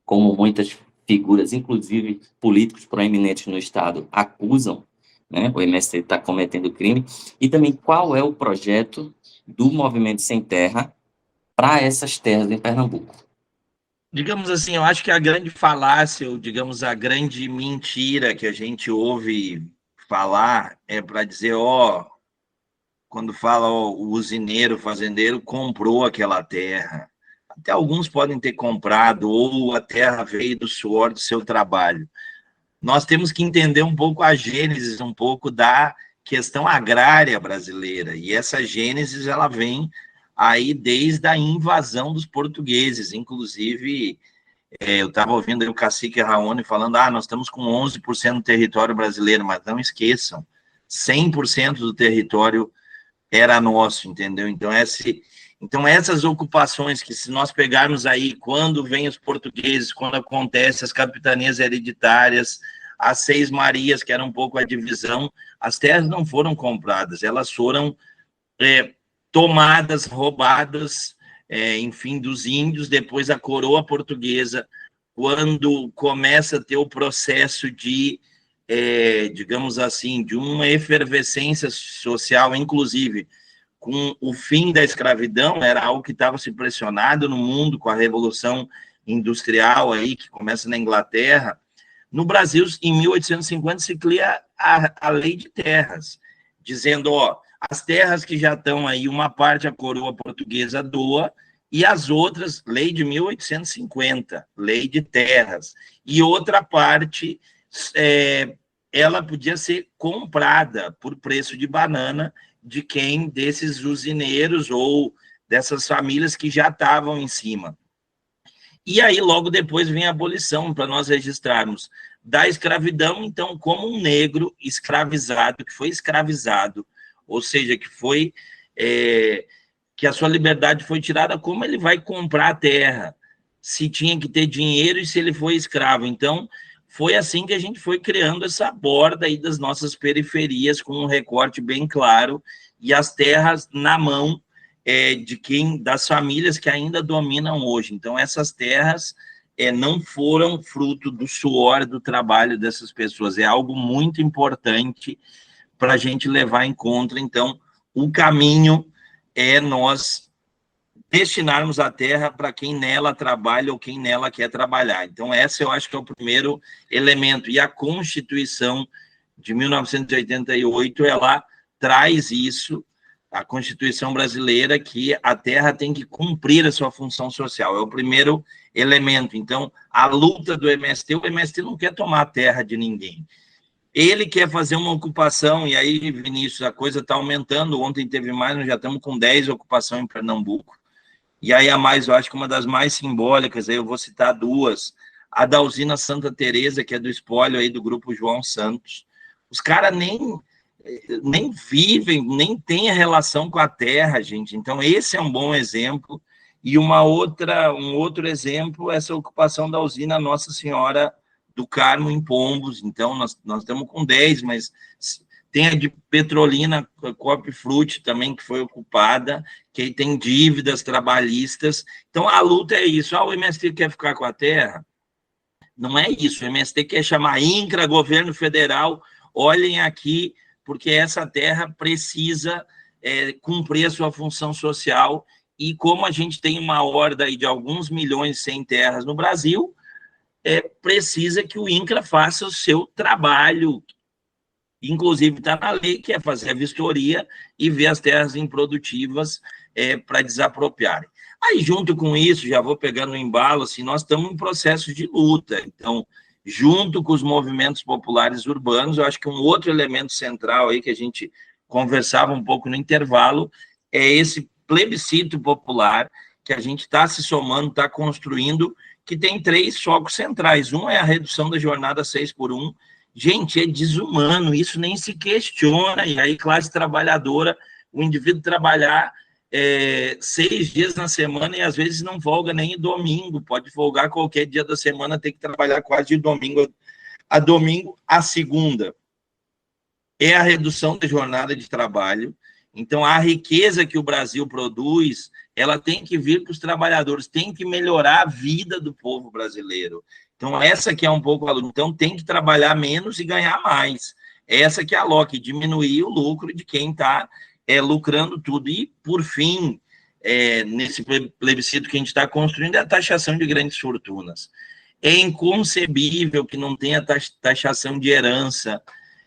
como muitas figuras, inclusive políticos proeminentes no estado, acusam, né? O MST está cometendo crime. E também, qual é o projeto do Movimento Sem Terra para essas terras em Pernambuco? Digamos assim, eu acho que a grande falácia, ou digamos, a grande mentira que a gente ouve falar é para dizer, quando fala, o usineiro, o fazendeiro comprou aquela terra. Até alguns podem ter comprado, ou a terra veio do suor do seu trabalho. Nós temos que entender um pouco a gênese, um pouco da questão agrária brasileira, e essa gênese, ela vem aí desde a invasão dos portugueses. Inclusive, eu estava ouvindo aí o cacique Raoni falando, nós estamos com 11% do território brasileiro, mas não esqueçam, 100% do território era nosso, entendeu? Então, essas ocupações que, se nós pegarmos aí, quando vêm os portugueses, quando acontece as capitanias hereditárias, as 6 Marias, que era um pouco a divisão, as terras não foram compradas, elas foram tomadas, roubadas, enfim, dos índios. Depois a coroa portuguesa, quando começa a ter o processo de, digamos assim, de uma efervescência social, inclusive com o fim da escravidão, era algo que estava se pressionado no mundo com a Revolução Industrial aí, que começa na Inglaterra. No Brasil, em 1850, se cria a Lei de Terras. dizendo, ó, as terras que já estão aí, uma parte a coroa portuguesa doa, e as outras, lei de 1850, lei de terras, e outra parte, ela podia ser comprada por preço de banana de quem desses usineiros ou dessas famílias que já estavam em cima. E aí, logo depois, vem a abolição, para nós registrarmos da escravidão, então, como um negro escravizado, que foi escravizado, ou seja, que foi... que a sua liberdade foi tirada, como ele vai comprar a terra? Se tinha que ter dinheiro e se ele foi escravo. Então, foi assim que a gente foi criando essa borda aí das nossas periferias, com um recorte bem claro, e as terras na mão das famílias que ainda dominam hoje. Então, essas terras não foram fruto do suor, do trabalho dessas pessoas. É algo muito importante para a gente levar em conta. Então, o caminho é nós destinarmos a terra para quem nela trabalha ou quem nela quer trabalhar. Então, esse eu acho que é o primeiro elemento. E a Constituição de 1988, ela traz isso, a Constituição brasileira, que a terra tem que cumprir a sua função social. É o primeiro elemento. Então, a luta do MST, o MST não quer tomar a terra de ninguém. Ele quer fazer uma ocupação, e aí, Vinícius, a coisa está aumentando. Ontem teve mais, nós já estamos com 10 ocupações em Pernambuco. E aí, a mais, eu acho que uma das mais simbólicas, aí eu vou citar duas, a da usina Santa Teresa, que é do espólio aí do Grupo João Santos. Os caras nem vivem, nem têm relação com a terra, gente. Então, esse é um bom exemplo. E um outro exemplo, essa ocupação da usina Nossa Senhora do Carmo, em Pombos. Então, nós estamos com 10, mas tem a de Petrolina, Copfrute também, que foi ocupada, que tem dívidas trabalhistas. Então, a luta é isso. O MST quer ficar com a terra? Não é isso. O MST quer chamar INCRA, governo federal, olhem aqui, porque essa terra precisa cumprir a sua função social, e como a gente tem uma horda aí de alguns milhões sem terras no Brasil, precisa que o INCRA faça o seu trabalho, inclusive está na lei, que é fazer a vistoria e ver as terras improdutivas para desapropriarem. Aí, junto com isso, já vou pegando o embalo, assim, nós estamos em processo de luta. Então, junto com os movimentos populares urbanos, eu acho que um outro elemento central aí que a gente conversava um pouco no intervalo é esse plebiscito popular que a gente está se somando, está construindo, que tem 3 focos centrais. Um é a redução da jornada 6x1. Gente, é desumano, isso nem se questiona. E aí, classe trabalhadora, o indivíduo trabalhar 6 dias na semana e às vezes não folga nem domingo, pode folgar qualquer dia da semana, tem que trabalhar quase de domingo a domingo. A segunda é a redução da jornada de trabalho. Então, a riqueza que o Brasil produz, ela tem que vir para os trabalhadores, tem que melhorar a vida do povo brasileiro. Então, essa que é um pouco a luta. Então, tem que trabalhar menos e ganhar mais. Essa que é a LOC, diminuir o lucro de quem está lucrando tudo. E, por fim, nesse plebiscito que a gente está construindo, é a taxação de grandes fortunas. É inconcebível que não tenha taxação de herança.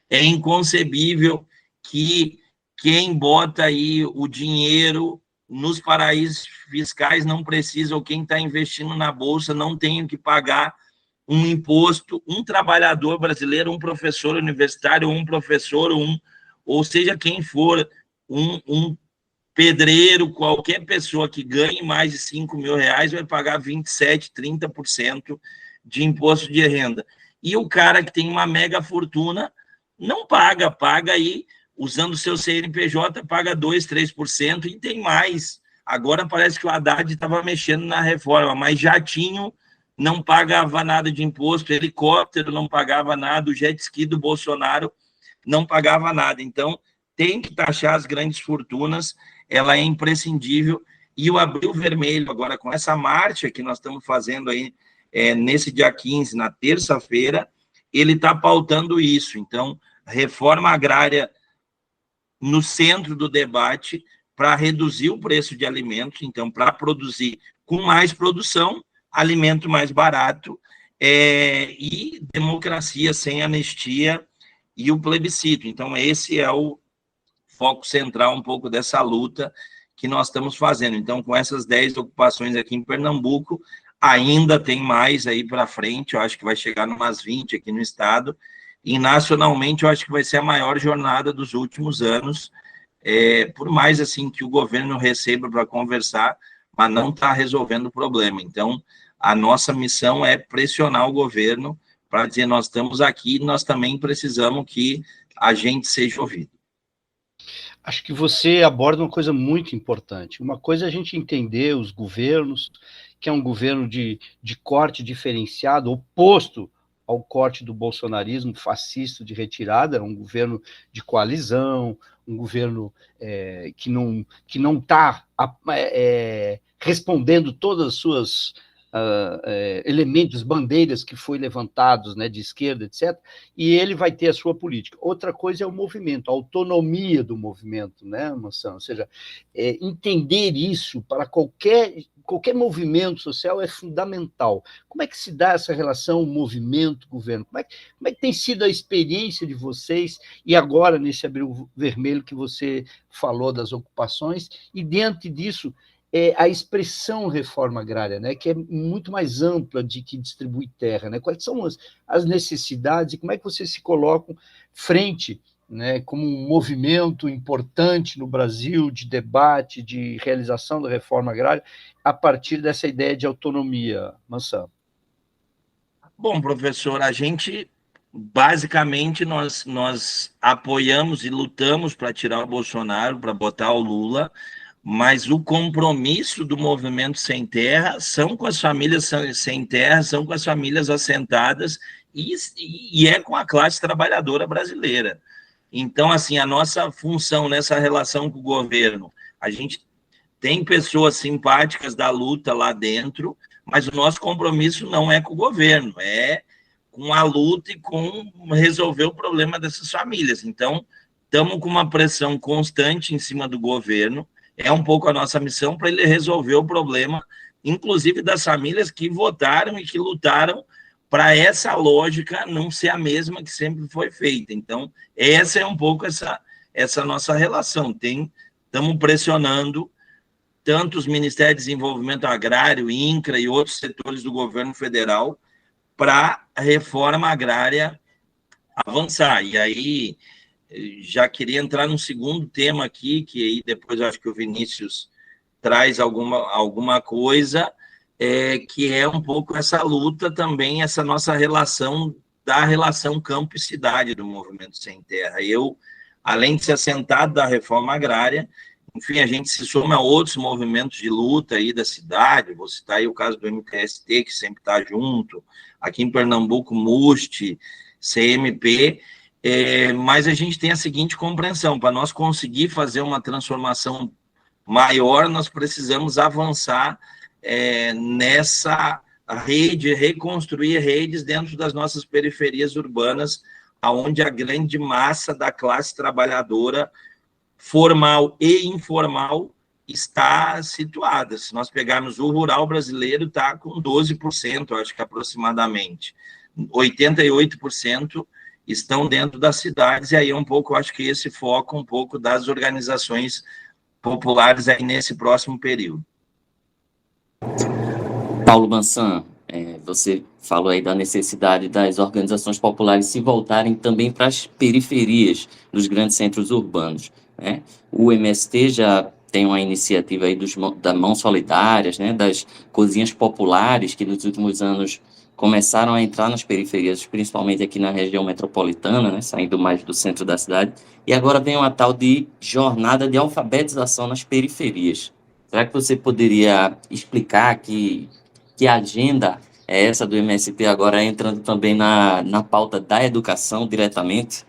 É inconcebível que quem bota aí o dinheiro nos paraísos fiscais não precisa, ou quem está investindo na Bolsa não tenha que pagar um imposto, um trabalhador brasileiro, um professor universitário, um professor, ou seja, quem for, um pedreiro, qualquer pessoa que ganhe mais de 5 mil reais vai pagar 27%, 30% de imposto de renda. E o cara que tem uma mega fortuna não paga aí, usando o seu CNPJ, paga 2%, 3% e tem mais. Agora parece que o Haddad estava mexendo na reforma, mas jatinho não pagava nada de imposto, helicóptero não pagava nada, o jet ski do Bolsonaro não pagava nada. Então, tem que taxar as grandes fortunas, ela é imprescindível. E o Abril Vermelho, agora com essa marcha que nós estamos fazendo aí, nesse dia 15, na terça-feira, ele está pautando isso. Então, reforma agrária no centro do debate para reduzir o preço de alimentos, então, para produzir com mais produção, alimento mais barato, e democracia sem anistia e o plebiscito. Então, esse é o foco central um pouco dessa luta que nós estamos fazendo. Então, com essas 10 ocupações aqui em Pernambuco, ainda tem mais aí para frente, eu acho que vai chegar em umas 20 aqui no estado, e nacionalmente eu acho que vai ser a maior jornada dos últimos anos, por mais assim que o governo receba para conversar, mas não está resolvendo o problema. Então, a nossa missão é pressionar o governo para dizer, nós estamos aqui, nós também precisamos que a gente seja ouvido. Acho que você aborda uma coisa muito importante. Uma coisa é a gente entender os governos, que é um governo de corte diferenciado, oposto ao corte do bolsonarismo fascista de retirada, é um governo de coalizão, um governo que não está respondendo todas as suas elementos, bandeiras que foi levantados, né, de esquerda, etc., e ele vai ter a sua política. Outra coisa é o movimento, a autonomia do movimento, né, Mansão? Ou seja, entender isso para qualquer movimento social é fundamental. Como é que se dá essa relação movimento-governo? Como é que tem sido a experiência de vocês, e agora, nesse Abril Vermelho que você falou das ocupações, e diante disso, a expressão reforma agrária, né, que é muito mais ampla de que distribui terra, né? Quais são as necessidades e como é que vocês se colocam frente, né, como um movimento importante no Brasil de debate, de realização da reforma agrária, a partir dessa ideia de autonomia, Mansão? Bom, professor, a gente, basicamente, nós apoiamos e lutamos para tirar o Bolsonaro, para botar o Lula, mas o compromisso do movimento sem terra são com as famílias sem terra, são com as famílias assentadas e é com a classe trabalhadora brasileira. Então, assim, a nossa função nessa relação com o governo, a gente tem pessoas simpáticas da luta lá dentro, mas o nosso compromisso não é com o governo, é com a luta e com resolver o problema dessas famílias. Então, estamos com uma pressão constante em cima do governo, é um pouco a nossa missão para ele resolver o problema, inclusive das famílias que votaram e que lutaram para essa lógica não ser a mesma que sempre foi feita. Então, essa é um pouco essa nossa relação. Estamos pressionando tanto os Ministérios de Desenvolvimento Agrário, INCRA e outros setores do governo federal para a reforma agrária avançar. E aí, já queria entrar num segundo tema aqui, que aí depois eu acho que o Vinícius traz alguma coisa, que é um pouco essa luta também, essa nossa relação, da relação campo e cidade do Movimento Sem Terra. Eu, além de ser assentado da reforma agrária, enfim, a gente se soma a outros movimentos de luta aí da cidade, vou citar aí o caso do MTST, que sempre está junto, aqui em Pernambuco, MUST, CMP, mas a gente tem a seguinte compreensão: para nós conseguir fazer uma transformação maior, nós precisamos avançar nessa rede, reconstruir redes dentro das nossas periferias urbanas, onde a grande massa da classe trabalhadora, formal e informal, está situada. Se nós pegarmos o rural brasileiro, está com 12%, acho que aproximadamente. 88% estão dentro das cidades, e aí um pouco, acho que esse foco um pouco das organizações populares aí nesse próximo período. Paulo Mansão, você falou aí da necessidade das organizações populares se voltarem também para as periferias dos grandes centros urbanos, né? O MST já tem uma iniciativa aí das mãos solidárias, né, das cozinhas populares, que nos últimos anos começaram a entrar nas periferias, principalmente aqui na região metropolitana, né, saindo mais do centro da cidade, e agora vem uma tal de jornada de alfabetização nas periferias. Será que você poderia explicar que agenda é essa do MST agora, entrando também na pauta da educação diretamente?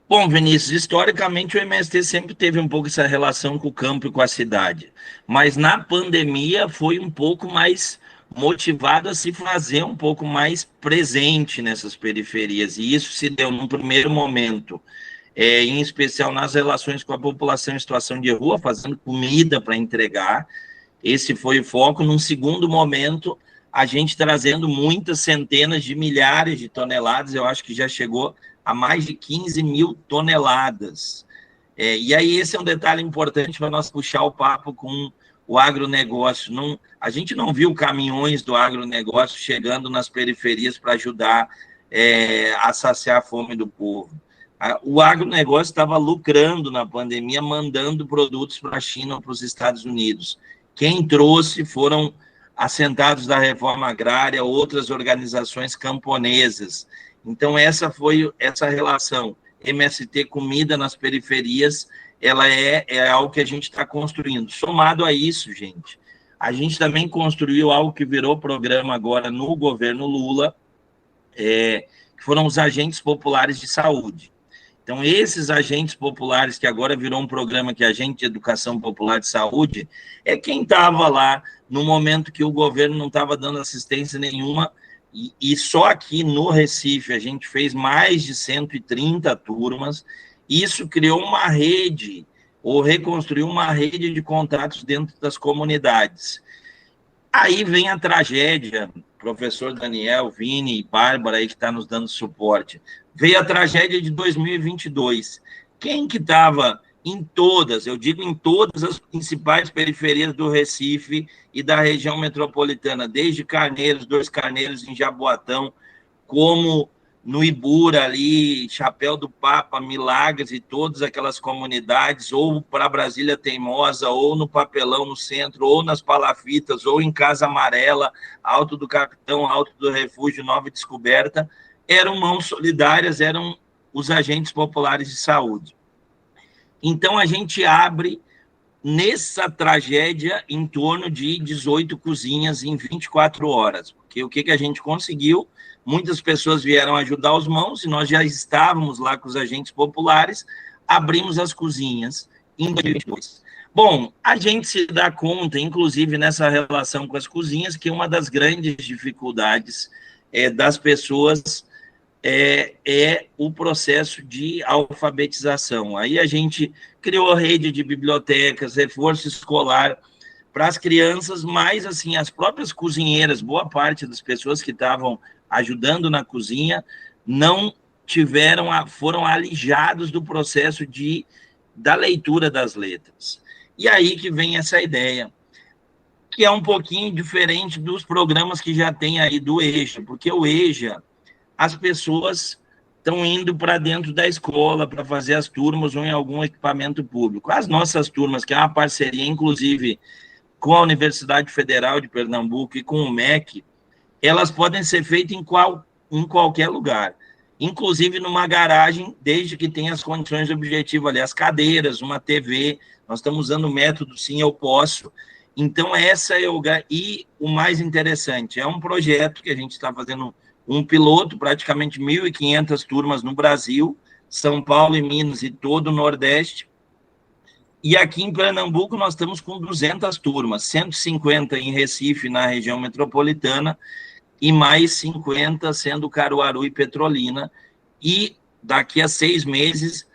Bom, Vinícius, historicamente o MST sempre teve um pouco essa relação com o campo e com a cidade, mas na pandemia foi um pouco mais motivado a se fazer um pouco mais presente nessas periferias, e isso se deu num primeiro momento, em especial nas relações com a população em situação de rua, fazendo comida para entregar. Esse foi o foco. Num segundo momento, a gente trazendo muitas centenas de milhares de toneladas, eu acho que já chegou a mais de 15 mil toneladas E aí esse é um detalhe importante para nós puxar o papo com o agronegócio. A gente não viu caminhões do agronegócio chegando nas periferias para ajudar a saciar a fome do povo. O agronegócio estava lucrando na pandemia, mandando produtos para a China ou para os Estados Unidos. Quem trouxe foram assentados da reforma agrária, outras organizações camponesas. Então, essa foi essa relação. MST Comida nas periferias, ela é algo que a gente está construindo. Somado a isso, gente, a gente também construiu algo que virou programa agora no governo Lula, que foram os agentes populares de saúde. Então, esses agentes populares, que agora virou um programa que é Agente de Educação Popular de Saúde, é quem estava lá no momento que o governo não estava dando assistência nenhuma, e só aqui no Recife a gente fez mais de 130 turmas. Isso criou uma rede, ou reconstruiu uma rede de contatos dentro das comunidades. Aí vem a tragédia, professor Daniel, Vini e Bárbara aí que está nos dando suporte. Veio a tragédia de 2022. Quem que estava em todas, eu digo em todas as principais periferias do Recife e da região metropolitana, desde Carneiros, 2 Carneiros em Jaboatão, como no Ibura ali, Chapéu do Papa, Milagres e todas aquelas comunidades, ou para Brasília Teimosa, ou no Papelão no centro, ou nas Palafitas, ou em Casa Amarela, Alto do Capitão, Alto do Refúgio, Nova Descoberta, eram mãos solidárias, eram os agentes populares de saúde. Então, a gente abre, nessa tragédia, em torno de 18 cozinhas em 24 horas. Porque o que a gente conseguiu? Muitas pessoas vieram ajudar os mãos, e nós já estávamos lá com os agentes populares, abrimos as cozinhas em 2022. Bom, a gente se dá conta, inclusive nessa relação com as cozinhas, que uma das grandes dificuldades das pessoas é o processo de alfabetização. Aí a gente criou a rede de bibliotecas, reforço escolar para as crianças, mas assim, as próprias cozinheiras, boa parte das pessoas que estavam ajudando na cozinha, não foram alijados do processo da leitura das letras. E aí que vem essa ideia, que é um pouquinho diferente dos programas que já tem aí do EJA, porque o EJA, as pessoas estão indo para dentro da escola para fazer as turmas ou em algum equipamento público. As nossas turmas, que é uma parceria, inclusive, com a Universidade Federal de Pernambuco e com o MEC, elas podem ser feitas em qualquer lugar, inclusive numa garagem, desde que tenha as condições objetivas ali, as cadeiras, uma TV. Nós estamos usando o método Sim, Eu Posso. Então, e o mais interessante, é um projeto que a gente está fazendo um piloto, praticamente 1.500 turmas no Brasil, São Paulo e Minas e todo o Nordeste. E aqui em Pernambuco nós estamos com 200 turmas, 150 em Recife, na região metropolitana, e mais 50 sendo Caruaru e Petrolina. E daqui a 6 meses,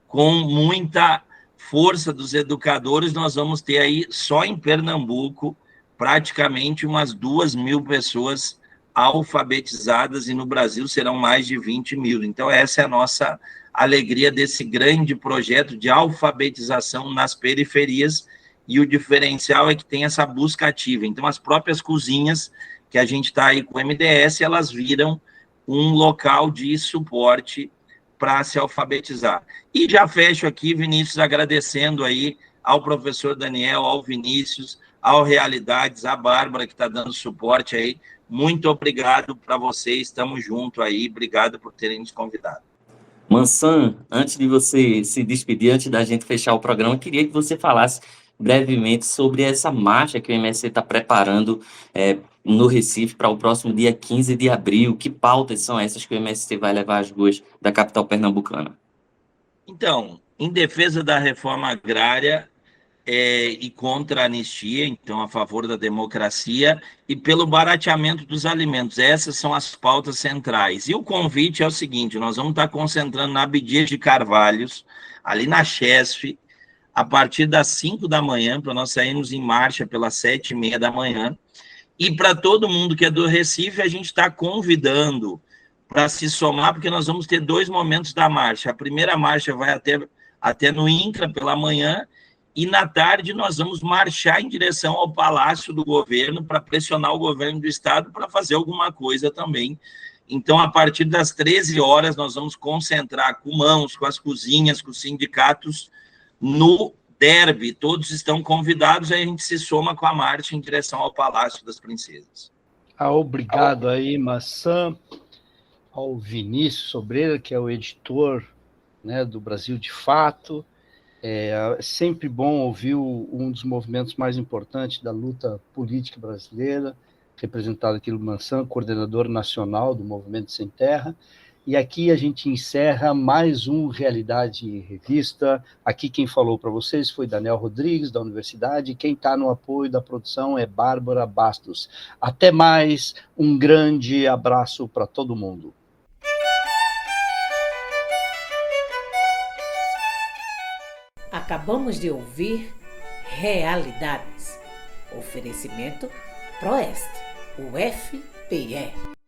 com muita força dos educadores, nós vamos ter aí, só em Pernambuco, praticamente umas 2.000 pessoas alfabetizadas, e no Brasil serão mais de 20.000. Então, essa é a nossa alegria desse grande projeto de alfabetização nas periferias, e o diferencial é que tem essa busca ativa. Então, as próprias cozinhas, que a gente está aí com o MDS, elas viram um local de suporte para se alfabetizar. E já fecho aqui, Vinícius, agradecendo aí ao professor Daniel, ao Vinícius, ao Realidades, à Bárbara, que está dando suporte aí. Muito obrigado para vocês, estamos juntos aí, obrigado por terem nos convidado. Mansan, antes de você se despedir, antes da gente fechar o programa, eu queria que você falasse brevemente sobre essa marcha que o MST está preparando no Recife para o próximo dia 15 de abril. Que pautas são essas que o MST vai levar às ruas da capital pernambucana? Então, em defesa da reforma agrária, e contra a anistia, então a favor da democracia, e pelo barateamento dos alimentos. Essas são as pautas centrais. E o convite é o seguinte: nós vamos estar concentrando na Abdias de Carvalhos, ali na Chesf, a partir das 5 da manhã, para nós sairmos em marcha pelas 7h30 da manhã. E para todo mundo que é do Recife, a gente está convidando para se somar, porque nós vamos ter 2 momentos da marcha. A primeira marcha vai até até no INCRA pela manhã, e na tarde nós vamos marchar em direção ao Palácio do Governo para pressionar o governo do estado para fazer alguma coisa também. Então, a partir das 13 horas, nós vamos concentrar com mãos, com as cozinhas, com os sindicatos, no derby. Todos estão convidados, aí a gente se soma com a marcha em direção ao Palácio das Princesas. Obrigado aí, Maçã, ao Vinícius Sobreira, que é o editor, né, do Brasil de Fato. É sempre bom ouvir um dos movimentos mais importantes da luta política brasileira, representado aqui no Maçã, coordenador nacional do Movimento Sem Terra. E aqui a gente encerra mais um Realidade Revista. Aqui quem falou para vocês foi Daniel Rodrigues, da Universidade. Quem está no apoio da produção é Bárbara Bastos. Até mais, um grande abraço para todo mundo. Acabamos de ouvir Realidades. Oferecimento Proeste, UFPE.